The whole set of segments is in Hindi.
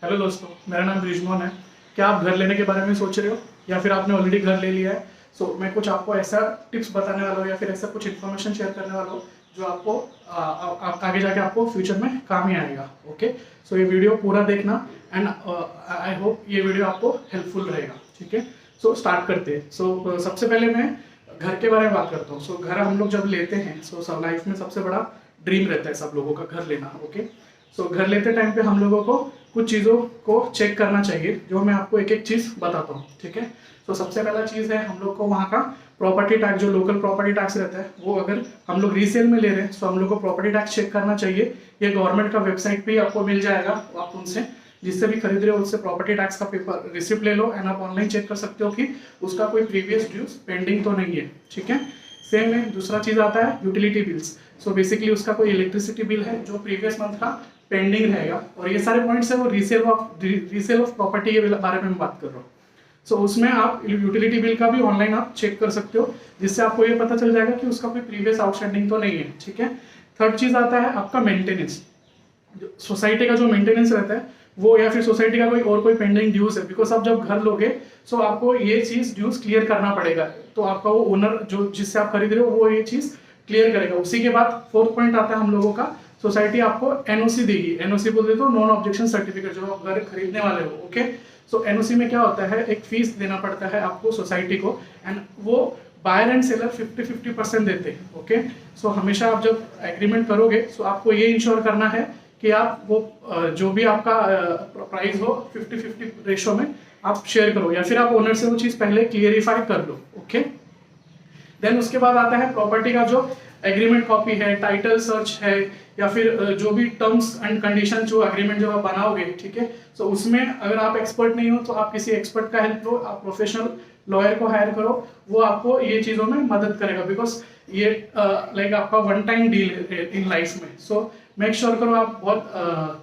हेलो दोस्तों, मेरा नाम रिजवान है। क्या आप घर लेने के बारे में सोच रहे हो या फिर आपने ऑलरेडी घर ले लिया है? मैं कुछ आपको ऐसा टिप्स बताने वाला हूँ या फिर ऐसा कुछ इन्फॉर्मेशन शेयर करने वाला हूँ जो आपको आगे जाके आपको फ्यूचर में काम ही आएगा। ओके, ये वीडियो पूरा देखना एंड आई होप ये वीडियो आपको हेल्पफुल रहेगा। ठीक है, स्टार्ट करते हैं। सबसे पहले मैं घर के बारे में बात करता हूँ। घर हम लोग जब लेते हैं सब लाइफ में सबसे बड़ा ड्रीम रहता है सब लोगों का घर लेना। ओके, घर लेते टाइम पे हम लोगों को कुछ चीज़ों को चेक करना चाहिए, जो मैं आपको एक एक चीज़ बताता हूँ। ठीक है, सबसे पहला चीज़ है हम लोग को वहाँ का प्रॉपर्टी टैक्स, जो लोकल प्रॉपर्टी टैक्स रहता है वो अगर हम लोग रीसेल में ले रहे हैं तो हम लोग को प्रॉपर्टी टैक्स चेक करना चाहिए। ये गवर्नमेंट का वेबसाइट पे आपको मिल जाएगा। आप उनसे जिससे भी खरीद रहे हो उससे प्रॉपर्टी टैक्स का पेपर रिसिप्ट ले लो एंड आप ऑनलाइन चेक कर सकते हो कि उसका कोई प्रीवियस ड्यूज पेंडिंग तो नहीं है। ठीक है, सेम में दूसरा चीज़ आता है यूटिलिटी बिल्स। बेसिकली उसका कोई इलेक्ट्रिसिटी बिल है जो प्रीवियस मंथ का पेंडिंग रहेगा, और ये सारे पॉइंट्स है वो रीसेल ऑफ प्रॉपर्टी के बारे में बात कर रहा हूँ। उसमें आप यूटिलिटी बिल का भी ऑनलाइन आप चेक कर सकते हो, जिससे आपको ये पता चल जाएगा कि उसका कोई प्रीवियस आउटस्टैंडिंग तो नहीं है। ठीक है, थर्ड चीज आता है आपका मेंटेनेंस। सोसाइटी का जो मेंटेनेंस रहता है वो, या फिर सोसाइटी का कोई पेंडिंग ड्यूज है, बिकॉज आप जब घर लोगे आपको ये चीज ड्यूज क्लियर करना पड़ेगा। तो आपका वो ओनर जो जिससे आप खरीद रहे हो वो ये चीज क्लियर करेगा। उसी के बाद फोर्थ पॉइंट आता है हम लोगों का, सोसाइटी आपको एनओसी देगी। एनओसी बोलते तो नॉन ऑब्जेक्शन सर्टिफिकेट, जो आप घर खरीदने वाले हो। ओके, एनओसी में क्या होता है, एक फीस देना पड़ता है आपको सोसाइटी को, एंड वो बायर एंड सेलर 50-50% देते हैं। ओके, हमेशा आप जब एग्रीमेंट करोगे आपको ये इंश्योर करना है कि आप वो जो भी आपका प्राइस हो 50-50 रेशो में आप शेयर करो, या फिर आप ओनर से वो चीज पहले क्लियरिफाई कर लो। ओके, देन उसके बाद आता है प्रॉपर्टी का जो एग्रीमेंट कॉपी है, टाइटल सर्च है, या फिर जो भी टर्म्स एंड कंडीशन जो एग्रीमेंट जो आप बनाओगे। ठीक है, उसमें अगर आप एक्सपर्ट नहीं हो तो आप किसी एक्सपर्ट का हेल्प लो, आप प्रोफेशनल लॉयर को हायर करो, वो आपको ये चीज़ों में मदद करेगा, बिकॉज ये लाइक आपका one time deal in life में। मेक श्योर करो आप बहुत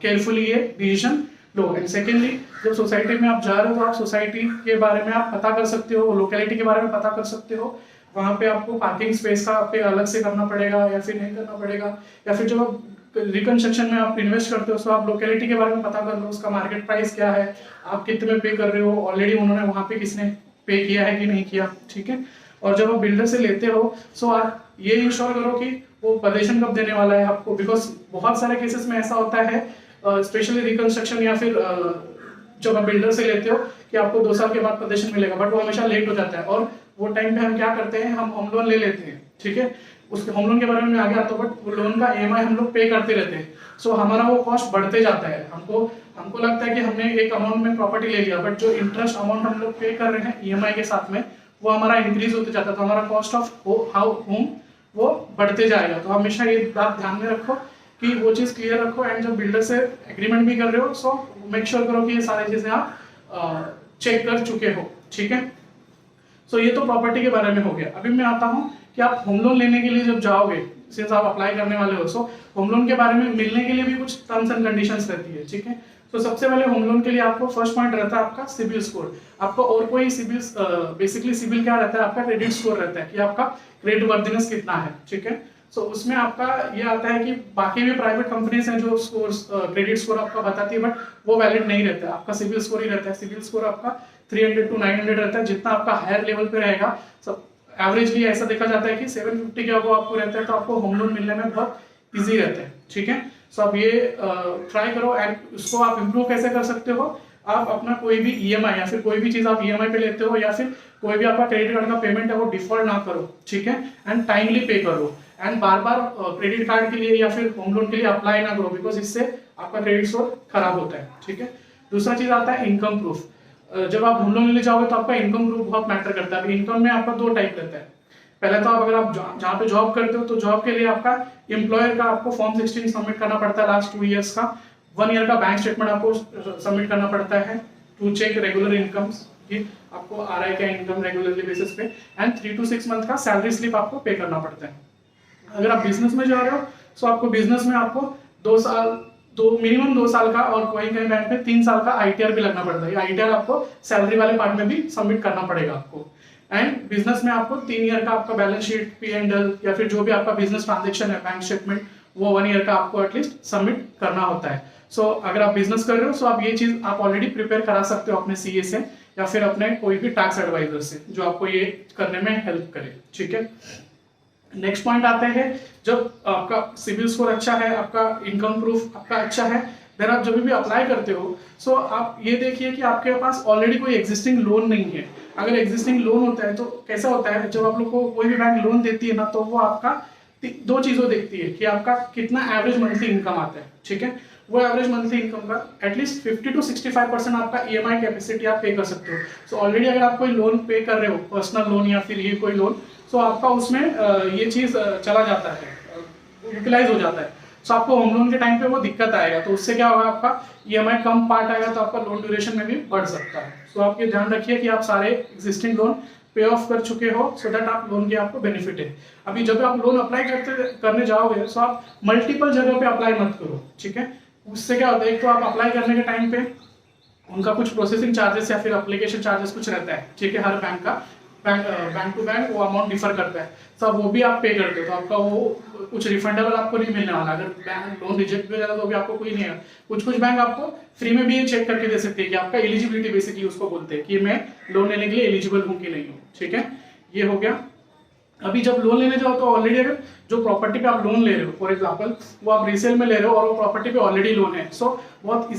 केयरफुली ये डिसीजन लो। एंड सेकेंडली, जब सोसाइटी में आप जा रहे हो तो आप सोसाइटी के बारे में आप पता कर सकते हो, लोकेलिटी के बारे में पता कर सकते हो। वहाँ पे आपको पार्किंग स्पेस का पे अलग से करना पड़ेगा या फिर नहीं करना पड़ेगा, या फिर जब आप रिकंस्ट्रक्शन में आप इन्वेस्ट करते हो तो आप लोकेलिटी के बारे में पता कर लो, उसका मार्केट प्राइस क्या है, आप कितने में पे कर रहे हो, ऑलरेडी उन्होंने वहाँ पे किसने पे किया है कि नहीं किया। ठीक है, और जब आप बिल्डर से लेते हो आप ये इंश्योर करो कि वो पोजीशन कब देने वाला है आपको, बिकॉज बहुत सारे केसेस में ऐसा होता है, स्पेशली रिकंस्ट्रक्शन या फिर जब आप बिल्डर से लेते हो कि आपको 2 साल के बाद पोजीशन मिलेगा, बट वो हमेशा लेट हो जाता है, और वो टाइम पे हम क्या करते हैं, हम होम लोन ले लेते हैं। ठीक है, उसके होम लोन के बारे में मैं आगे आता हूँ, बट वो लोन का ईएमआई हम लोग पे करते रहते हैं। हमारा वो कॉस्ट बढ़ते जाता है। हमको लगता है कि हमने एक अमाउंट में प्रॉपर्टी ले लिया, बट जो इंटरेस्ट अमाउंट हम लोग पे कर रहे हैं ईएमआई के साथ में, वो हमारा इंक्रीज होते जाता है, तो हमारा कॉस्ट ऑफ होम वो बढ़ते जाएगा। तो हमेशा ये बात ध्यान में रखो कि वो चीज़ क्लियर रखो, एंड जब बिल्डर से एग्रीमेंट भी कर रहे हो मेक श्योर करो कि ये सारी चीज़ें आप चेक कर चुके हो। ठीक है, ये तो प्रॉपर्टी के बारे में हो गया। अभी मैं आता हूँ कि आप होम लोन लेने के लिए जब जाओगे, सिंस आप अप्लाई करने वाले हो, होम लोन के बारे में मिलने के लिए भी कुछ टर्म्स एंड कंडीशंस रहती है। ठीक है, सबसे पहले होम लोन के लिए आपको फर्स्ट पॉइंट रहता है आपका सिबिल स्कोर। आपको और कोई सिबिल, बेसिकली सिबिल क्या रहता है, आपका क्रेडिट स्कोर रहता है कि आपका क्रेडिट वर्दिनेस कितना है। ठीक है, उसमें आपका ये आता है कि बाकी भी प्राइवेट कंपनीज हैं जो क्रेडिट स्कोर आपका बताती है, बट वो वैलिड नहीं रहता है, आपका सिबिल स्कोर ही रहता है। सिबिल स्कोर आपका 300 to 900 रहता है। जितना आपका हायर लेवल पे रहेगा, एवरेजली ऐसा देखा जाता है कि 750 के अबव आपको रहता है, तो आपको होम लोन मिलने में बहुत ईजी रहता है। ठीक है, आप ये ट्राई करो, एंड उसको आप इम्प्रूव कैसे कर सकते हो, आप अपना कोई भी ईएमआई या फिर कोई भी चीज आप ईएमआई पे लेते हो, या फिर कोई भी आपका क्रेडिट कार्ड का पेमेंट है वो डिफॉल्ट ना करो। ठीक है, एंड टाइमली पे करो, and bar bar credit card के लिए या फिर होम लोन के लिए अप्लाई ना करो, बिकॉज इससे आपका क्रेडिट स्कोर खराब होता है। ठीक है, दूसरा चीज आता है इनकम प्रूफ। जब आप होम लोन लेने जाओगे तो आपका इनकम प्रूफ बहुत मैटर करता है। इनकम में आपका 2 टाइप रहता है। पहले तो अगर आप जहाँ पे जॉब करते हो तो जॉब के लिए आपका एम्प्लॉयर का आपको फॉर्म 16 सबमिट करना पड़ता है लास्ट 2 ईयर्स का। 1 ईयर का बैंक स्टेटमेंट आपको सबमिट करना पड़ता है टू चेक रेगुलर इनकम्स कि आपको आ रहा है क्या इनकम रेगुलरली बेसिस पे, एंड 3 to 6 मंथ का सैलरी स्लिप आपको पे करना पड़ता है। अगर आप बिजनेस में जा रहे हो आपको बिजनेस में आपको 2 साल मिनिमम 2 साल का, और कहीं कहीं बैंक में 3 साल का आईटीआर भी लगना पड़ता है। आईटीआर आपको सैलरी वाले पार्ट में भी सबमिट करना पड़ेगा आपको। एंड बिजनेस में आपको 3 ईयर का आपका बैलेंस शीट, P&L, या फिर जो भी आपका बिजनेस ट्रांजेक्शन है बैंक स्टेटमेंट, वो 1 ईयर का आपको एटलीस्ट सबमिट करना होता है। सो अगर आप बिजनेस कर रहे हो, सो आप ये चीज आप ऑलरेडी प्रिपेयर करा सकते हो अपने सीए से या फिर अपने कोई भी टैक्स एडवाइजर से जो आपको ये करने में हेल्प करे। ठीक है, नेक्स्ट पॉइंट आते हैं, जब आपका सिविल स्कोर अच्छा है, आपका इनकम प्रूफ आपका अच्छा है, देन आप जब भी अप्लाई करते हो, सो आप ये देखिए कि आपके पास ऑलरेडी कोई एग्जिस्टिंग लोन नहीं है। अगर एग्जिस्टिंग लोन होता है तो कैसा होता है, जब आप लोग को कोई भी बैंक लोन देती है ना, तो वो आपका दो चीजों देखती है कि आपका कितना एवरेज मंथली इनकम आता है। ठीक है, वो एवरेज मंथली इनकम का एटलीस्ट 50 to 65% आपका ईएमआई कैपेसिटी आप पे कर सकते हो। सो ऑलरेडी अगर आप कोई लोन पे कर रहे हो, पर्सनल लोन या फिर ये कोई लोन, सो आपका उसमें ये चीज चला जाता है, यूटिलाइज हो जाता है। सो आपको होम लोन के टाइम पे वो दिक्कत आएगा, तो उससे क्या होगा, आपका ईएमआई कम पार्ट आएगा, तो आपका लोन ड्यूरेशन में भी बढ़ सकता है। सो आप ये ध्यान रखिए कि आप सारे एग्जिस्टिंग लोन पे ऑफ कर चुके हो, सो दैट आप लोन की आपको बेनिफिट है। अभी जब आप लोन अप्लाई करने जाओगे, सो आप मल्टीपल जगह पे अप्लाई मत करो। ठीक है, उससे क्या होता है, एक तो आप अप्लाई करने के टाइम पे उनका कुछ प्रोसेसिंग चार्जेस या फिर एप्लीकेशन चार्जेस कुछ रहता है। ठीक है, हर बैंक का बैंक टू बैंक वो अमाउंट डिफर करता है, सब वो भी आप पे करते हो, तो आपका वो कुछ रिफंडेबल आपको नहीं मिलने वाला। अगर बैंक लोन रिजेक्ट भी हो जाता तो भी आपको कोई नहीं है। कुछ बैंक आपको फ्री में भी ये चेक करके दे सकते हैं कि आपका एलिजिबिलिटी, बेसिकली उसको बोलते हैं कि मैं लोन लेने के लिए एलिजिबल हूँ कि नहीं हूँ। ठीक है, ये हो गया। अभी जब लोन लेने जाओ तो ऑलरेडी अगर जो प्रॉपर्टी पे आप लोन ले रहे हो, फॉर एग्जांपल वो आप रीसेल में ले रहे हो और वो प्रॉपर्टी पे ऑलरेडी लोन है, सो बहुत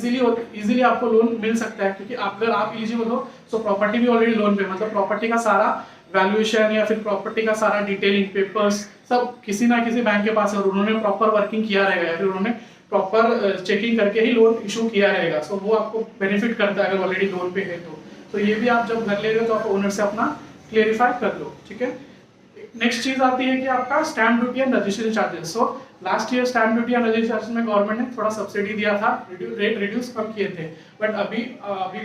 इजीली आपको लोन मिल सकता है, क्योंकि अगर आप एलिजिबल हो सो प्रॉपर्टी भी ऑलरेडी लोन पे, मतलब प्रॉपर्टी का सारा वैल्यूएशन या फिर प्रॉपर्टी का सारा डिटेलिंग पेपर्स सब किसी ना किसी बैंक के पास है और उन्होंने प्रॉपर वर्किंग किया रहेगा या फिर उन्होंने प्रॉपर चेकिंग करके ही लोन इशू किया रहेगा। सो वो आपको बेनिफिट करता है अगर ऑलरेडी लोन पे है तो ये भी आप जब घर ले रहे हो तो आप ओनर से अपना क्लियरिफाई कर लो। ठीक है, नेक्स्ट चीज आती है कि आपका stamp duty and registration charges. So last year stamp duty and registration charges में गवर्नमेंट ने थोड़ा सब्सिडी दिया था, रेट रिड्यूस कम किए थे, बट अभी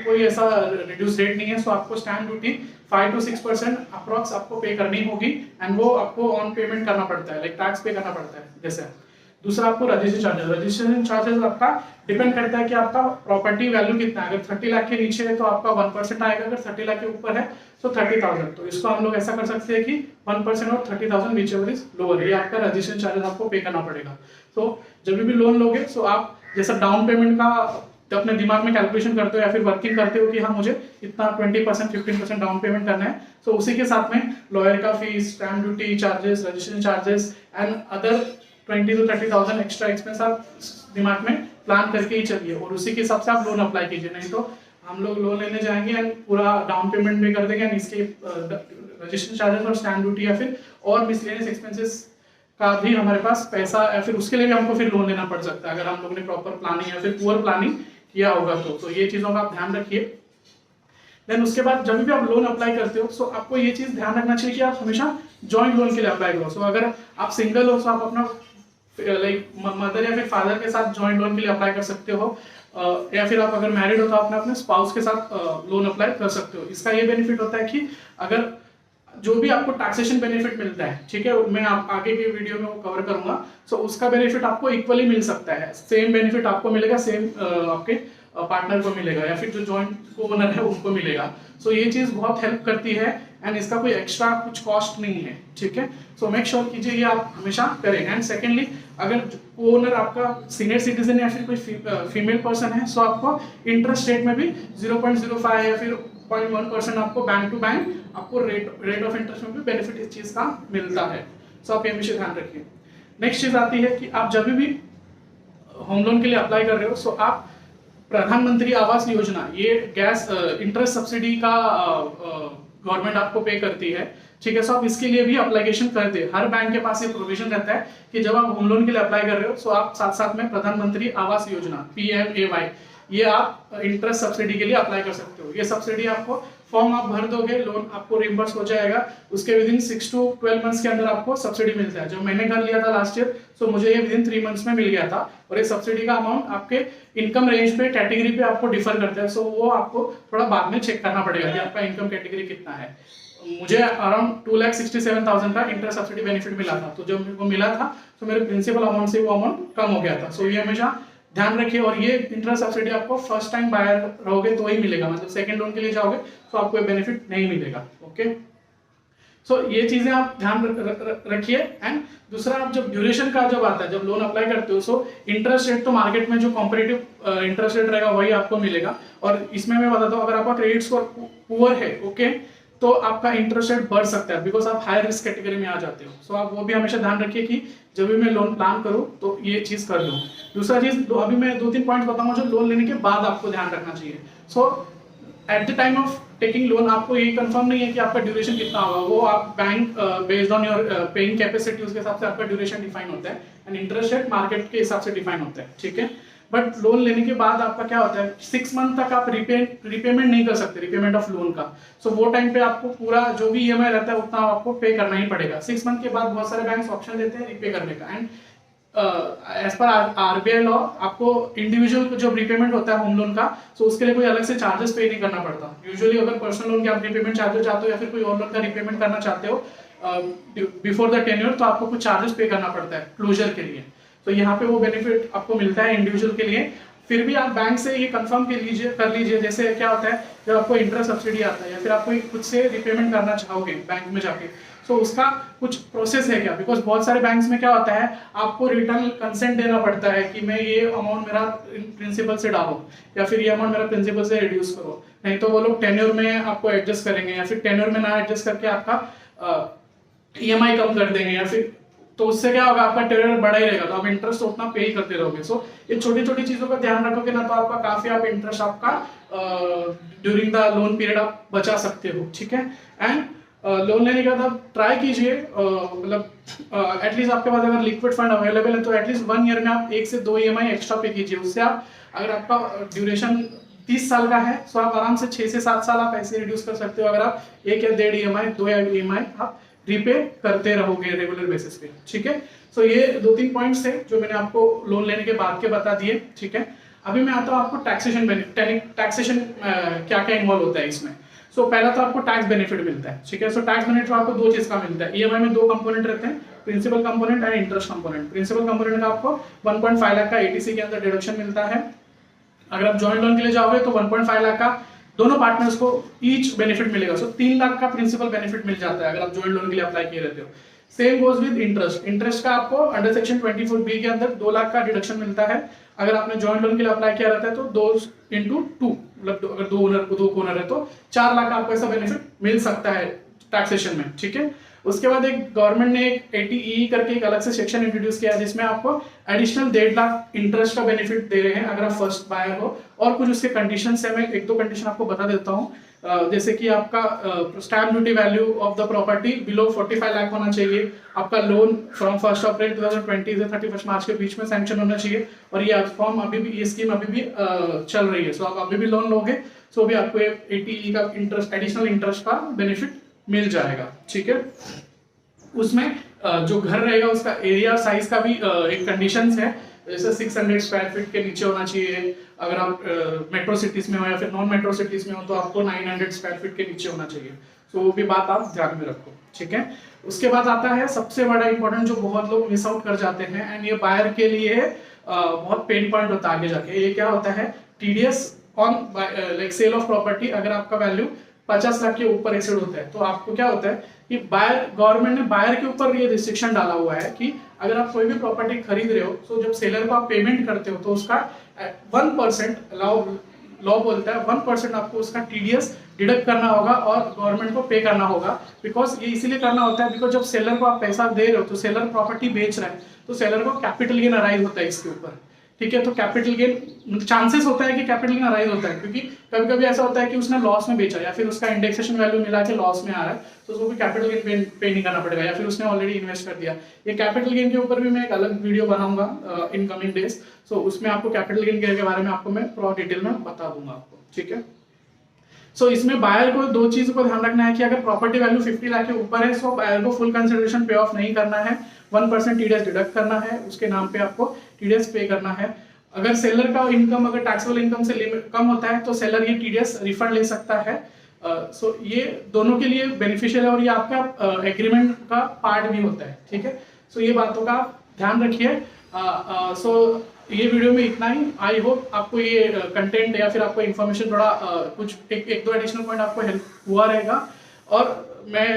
कोई ऐसा रिड्यूस रेट नहीं है। सो आपको स्टैम्प ड्यूटी 5 to 6% अप्रॉक्स आपको पे करनी होगी, एंड वो आपको ऑन पेमेंट करना पड़ता है, लाइक टैक्स पे करना पड़ता है जैसे। दूसरा आपको रजिस्ट्रेशन चार्जेस आपका डिपेंड करता है कि आपका प्रॉपर्टी वैल्यू कितना है। अगर 30 लाख के नीचे है तो आपका 1% आएगा, अगर 30 लाख के ऊपर है तो 30,000। तो इसको हम लोग ऐसा कर सकते हैं कि 1% और 30,000 व्हिचएवर इज लोअर, ये आपका रजिस्ट्रेशन चार्जेस आपको पे करना पड़ेगा। तो जब भी लोन लोगे सो आप जैसा डाउन पेमेंट का अपने दिमाग में कैलकुलेशन करते हो या फिर वर्किंग करते हो कि हाँ मुझे इतना 20% 15% डाउन पेमेंट करना है, तो उसी के साथ में लॉयर का fees, stamp duty charges, registration charges and other 20 to 30,000 extra expense आप दिमाग में प्लान करके ही चलिए और उसी के हिसाब से आप लोन अप्लाई कीजिए। नहीं तो हम लोग लोन लेने जाएंगे एंड पूरा डाउन पेमेंट भी कर देंगे एंड इसके रजिस्ट्रेशन चार्जेस और स्टैम्प ड्यूटी या फिर और मिसलेनियस एक्सपेंसेस का भी हमारे पास पैसा या फिर उसके लिए भी हमको फिर लोन लेना पड़ सकता है अगर हम लोग ने प्रॉपर प्लानिंग या फिर पुअर प्लानिंग किया होगा तो ये चीज़ों का आप ध्यान रखिए। देन उसके बाद जब भी आप लोन अप्लाई करते हो सो आपको ये चीज़ ध्यान रखना चाहिए कि आप हमेशा जॉइंट लोन के लिए अप्लाई करो। सो अगर आप सिंगल हो तो आप अपना लाइक मदर या फिर फादर के साथ जॉइंट लोन के लिए अप्लाई कर सकते हो, या फिर आप अगर मैरिड हो तो आप अपने स्पाउस के साथ लोन अप्लाई कर सकते हो। इसका ये बेनिफिट होता है कि अगर जो भी आपको टैक्सेशन बेनिफिट मिलता है, ठीक है, मैं आप आगे के वीडियो में वो कवर करूंगा, सो उसका बेनिफिट आपको इक्वली मिल सकता है। सेम बेनिफिट आपको मिलेगा, सेम आपके पार्टनर को मिलेगा या फिर जो जॉइंट ओनर है उनको मिलेगा। सो ये चीज़ बहुत हेल्प करती है एंड इसका कोई एक्स्ट्रा कुछ कॉस्ट नहीं है। ठीक है, सो मेक श्योर कीजिए ये आप हमेशा करें। एंड सेकेंडली अगर ओनर आपका सीनियर सिटीजन या फिर कोई फीमेल पर्सन है सो आपको इंटरेस्ट रेट में भी 0.05 या फिर 0.1% आपको बैंक टू बैंक आपको रेट ऑफ इंटरेस्ट में भी बेनिफिट इस चीज़ का मिलता है। सो आप ये हमेशा ध्यान रखिए। नेक्स्ट चीज़ आती है कि आप जब भी होम लोन के लिए अप्लाई कर रहे हो सो आप प्रधानमंत्री आवास योजना, ये गैस इंटरेस्ट सब्सिडी का गवर्नमेंट आपको पे करती है। ठीक है, सो आप इसके लिए भी अप्लीकेशन कर दे। हर बैंक के पास ये प्रोविजन रहता है कि जब आप होम लोन के लिए अप्लाई कर रहे हो सो आप साथ साथ में प्रधानमंत्री आवास योजना PMAY ये आप इंटरेस्ट सब्सिडी के लिए अप्लाई कर सकते हो। ये सब्सिडी आपको फॉर्म आप भर दोगे, लोन आपको रिम्बर्स हो जाएगा, उसके विदिन 6 to 12 मंथ्स के अंदर आपको सब्सिडी मिलता है। जब मैंने घर लिया था लास्ट ईयर सो मुझे ये विदिन 3 मंथ्स में मिल गया था और ये सब्सिडी का अमाउंट आपके इनकम रेंज पे कैटेगरी पे आपको डिफर करता है। सो वो आपको थोड़ा बाद में चेक करना पड़ेगा कि आपका इनकम कैटेगरी कितना है। मुझे अराउंड 2,67,000 का इंटरेस्ट सब्सिडी बेनिफिट मिला था, तो जब मेरे को मिला था तो मेरे प्रिंसिपल अमाउंट से वो अमाउंट कम हो गया था। सो ये हमेशा ध्यान रखिए। और ये इंटरेस्ट सब्सिडी आपको फर्स्ट टाइम बायर रहोगे तो ही मिलेगा, मतलब सेकंड लोन के लिए जाओगे तो आपको ये बेनिफिट नहीं मिलेगा। ओके, सो ये चीजें आप ध्यान रखिए। एंड दूसरा, आप जब ड्यूरेशन का जब आता है, जब लोन अप्लाई करते हो, सो इंटरेस्ट रेट तो मार्केट में जो कॉम्पिटिटिव इंटरेस्ट रेट रहेगा वही आपको मिलेगा। और इसमें मैं बताता हूँ, अगर आपका क्रेडिट स्कोर पुअर है, ओके, तो आपका इंटरेस्ट रेट बढ़ सकता है, बिकॉज आप हाई रिस्क कैटेगरी में आ जाते हो। सो आप वो भी हमेशा ध्यान रखिए कि जब भी मैं लोन प्लान करूँ तो ये चीज कर लूँ। दूसरा चीज, अभी मैं 2-3 पॉइंट बताऊंगा जो लोन लेने के बाद आपको ध्यान रखना चाहिए। So at the time of taking loan आपको ये कंफर्म नहीं है कि आपका ड्यूरेशन कितना होगा, वो आप bank based on your paying capacity, उसके हिसाब से आपका ड्यूरेशन डिफाइन होता है, एंड इंटरेस्ट रेट मार्केट के हिसाब से डिफाइन होता है, ठीक है। बट लोन लेने के बाद आपका क्या होता है, 6 मंथ तक आप रिपेमेंट नहीं कर सकते, रिपेमेंट ऑफ लोन का। सो वो टाइम पे आपको पूरा जो भी ईएमआई रहता है उतना आपको पे करना ही पड़ेगा। 6 मंथ के बाद बहुत सारे बैंक ऑप्शन देते हैं रिपे करने का, and as per RBI law आपको इंडिविजुअल जो रिपेमेंट होता है होम लोन का, सो उसके लिए कोई अलग से चार्जेस पे नहीं करना पड़ता। यूजुअली अगर पर्सनल लोन के आप रिपेमेंट चार्जेस चाहते हो या फिर कोई और लोन का रिपेमेंट करना चाहते हो बिफोर द टेन्योर, तो आपको कुछ चार्जेस पे करना पड़ता है क्लोजर के लिए। तो यहाँ पे वो बेनिफिट आपको मिलता है इंडिविजुअल के लिए। फिर भी आप बैंक से ये कंफर्म कर लीजिए, जैसे क्या होता है जब आपको इंटरेस्ट सब्सिडी आता है या फिर आपको खुद से रिपेमेंट करना चाहोगे बैंक में जाके, सो उसका कुछ प्रोसेस है क्या, बिकॉज बहुत सारे बैंक्स में क्या होता है, आपको रिटर्न कंसेंट देना पड़ता है कि मैं ये अमाउंट मेरा प्रिंसिपल से डालो या फिर ये अमाउंट मेरा प्रिंसिपल से रिड्यूस करो, नहीं तो वो लोग टेन्योर में आपको एडजस्ट करेंगे, या फिर टेन्योर में ना एडजस्ट करके आपका ईएमआई कम कर देंगे, या फिर तो उससे क्या होगा, आपका टेन्योर बड़ा ही रहेगा, तो आप इंटरेस्ट उतना पे ही करते रहोगे। सो ये छोटी छोटी चीजों का ध्यान रखोगे ना, तो आपका काफी आप इंटरेस्ट आपका ड्यूरिंग द लोन पीरियड आप बचा सकते हो, ठीक है। एंड लोन लेने के बाद आप ट्राई कीजिए, मतलब एटलीस्ट आपके पास अगर लिक्विड फंड अवेलेबल है तो एटलीस्ट 1 ईयर में आप 1 से 2 ईएमआई एक्स्ट्रा पे कीजिए। उससे आप, अगर आपका ड्यूरेशन 30 साल का है, तो आप आराम से 6 से 7 साल आप ऐसे रिड्यूस कर सकते हो, अगर आप 1 या 1.5 ईएमआई 2 ईएमआई आप रीपे करते रहोगे रेगुलर बेसिस पे, ठीक है। सो ये 2-3 पॉइंट्स थे जो मैंने आपको लोन लेने के बाद के बता दिए, ठीक है। अभी मैं आता हूँ आपको टैक्सेशन क्या क्या इन्वॉल्व होता है इसमें। सो पहला तो आपको टैक्स बेनिफिट मिलता है, ठीक है। सो टैक्स बेनिफिट आपको 2 चीज का मिलता है। ईएमआई में 2 कंपोनेंट रहते हैं, principal component and interest component. Principal component का आपको 1.5 लाख का एटीसी के अंदर डिडक्शन मिलता है। अगर आप जॉइंट लोन के लिए जाओगे तो 1.5 लाख का दोनों पार्टनर्स को ईच बेनिफिट मिलेगा। सो 3 लाख का प्रिंसिपल बेनिफिट मिल जाता है अगर आप जॉइंट लोन के लिए अप्लाई किए रहते हो। Same goes with interest. Interest का आपको अंडर सेक्शन 24B के अंदर 2 लाख का डिडक्शन मिलता है। अगर आपने जॉइंट लोन के लिए अप्लाई किया रहता है तो 2x2, मतलब अगर दो ओनर है तो 4 लाख का आपको ऐसा बेनिफिट मिल सकता है टैक्सेशन में, ठीक है। उसके बाद एक गवर्नमेंट ने एक 80E करके एक अलग से सेक्शन इंट्रोड्यूस किया है जिसमें आपको एडिशनल 1.5 लाख इंटरेस्ट का बेनिफिट दे रहे हैं अगर आप फर्स्ट बायर हो। और कुछ उसके कंडीशंस है, मैं 1-2 कंडीशन आपको बता देता हूँ। जैसे कि आपका stamp duty value of the property below 45 lakh होना चाहिए। आपका लोन फ्रॉम 1 अप्रैल 2020 से 31 मार्च के बीच में सैंक्शन होना चाहिए। और ये फॉर्म अभी भी, ये स्कीम अभी भी चल रही है। सो आप अभी भी लोन लोगे तो भी आपको 80E का इंटरेस्ट, एडिशनल इंटरेस्ट का बेनिफिट मिल जाएगा, ठीक है। उसमें जो घर रहेगा उसका एरिया साइज का भी एक कंडीशंस है, जैसे 600 स्क्वायर फीट के नीचे होना चाहिए। अगर आप मेट्रो सिटीज में हो या फिर नॉन मेट्रो सिटीज में हो तो आपको 900 स्क्वायर फीट के नीचे होना चाहिए। तो वो भी बात आप ध्यान में रखो, ठीक है। उसके बाद आता है सबसे बड़ा इंपॉर्टेंट जो बहुत लोग मिस आउट कर जाते हैं, एंड ये बायर के लिए बहुत पेन पॉइंट होता है आगे जाके। ये क्या होता है, TDS on like sale of property. अगर आपका वैल्यू 50 लाख के ऊपर एक्सीड होता है तो आपको क्या होता है कि बायर, गवर्नमेंट ने बायर के ऊपर ये रिस्ट्रिक्शन डाला हुआ है कि अगर आप कोई भी प्रॉपर्टी खरीद रहे हो तो जब सेलर को आप पेमेंट करते हो तो उसका 1% लॉ बोलता है 1% आपको उसका टीडीएस डिडक्ट करना होगा और गवर्नमेंट को पे करना होगा। बिकॉज ये इसीलिए करना होता है बिकॉज जब सेलर को आप पैसा दे रहे हो तो सेलर प्रॉपर्टी बेच रहा है तो सेलर को कैपिटल गेन अराइज होता है इसके ऊपर, ठीक है। तो कैपिटल गेन चांसेस होता है कि कैपिटल गेन अराइज होता है क्योंकि कभी कभी ऐसा होता है कि उसने लॉस में बेचा या फिर उसका इंडेक्सेशन वैल्यू मिला के लॉस में आ रहा है तो उसको भी कैपिटल गेन पे नहीं करना पड़ेगा, या फिर उसने ऑलरेडी इन्वेस्ट कर दिया। ये कैपिटल गेन के ऊपर भी मैं एक अलग वीडियो बनाऊंगा इन कमिंग डेज। सो उसमें आपको कैपिटल गेन के बारे में आपको मैं पूरा डिटेल में बता दूंगा आपको, ठीक है। सो इसमें बायर को 2 चीजों को ध्यान रखना है कि अगर प्रॉपर्टी वैल्यू 50 लाख के ऊपर है सो बायर को फुल कंसिडरेशन पे ऑफ नहीं करना है, 1% टीडीएस डिडक्ट करना है, उसके नाम पे आपको टीडीएस पे करना है। अगर सेलर का इनकम अगर टैक्सेबल इनकम से लिमिट कम होता है तो सेलर ये टीडीएस रिफंड ले सकता है। सो ये दोनों के लिए बेनिफिशियल है और ये आपका एग्रीमेंट का पार्ट भी होता है, ठीक है। सो ये बातों का ध्यान रखिए। सो ये वीडियो में इतना ही। आई होप आपको ये कंटेंट या फिर आपको इन्फॉर्मेशन थोड़ा कुछ एक 2 एडिशनल पॉइंट आपको हेल्प हुआ रहेगा। और मैं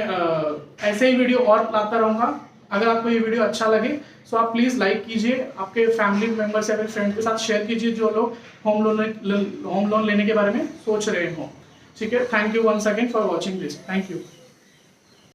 ऐसे ही वीडियो और लाता रहूँगा। अगर आपको ये वीडियो अच्छा लगे सो आप प्लीज़ लाइक कीजिए, आपके फैमिली मेम्बर्स या फिर फ्रेंड के साथ शेयर कीजिए जो लोग होम लोन लेने के बारे में सोच रहे हो। ठीक है, thank you once again for watching this, thank you.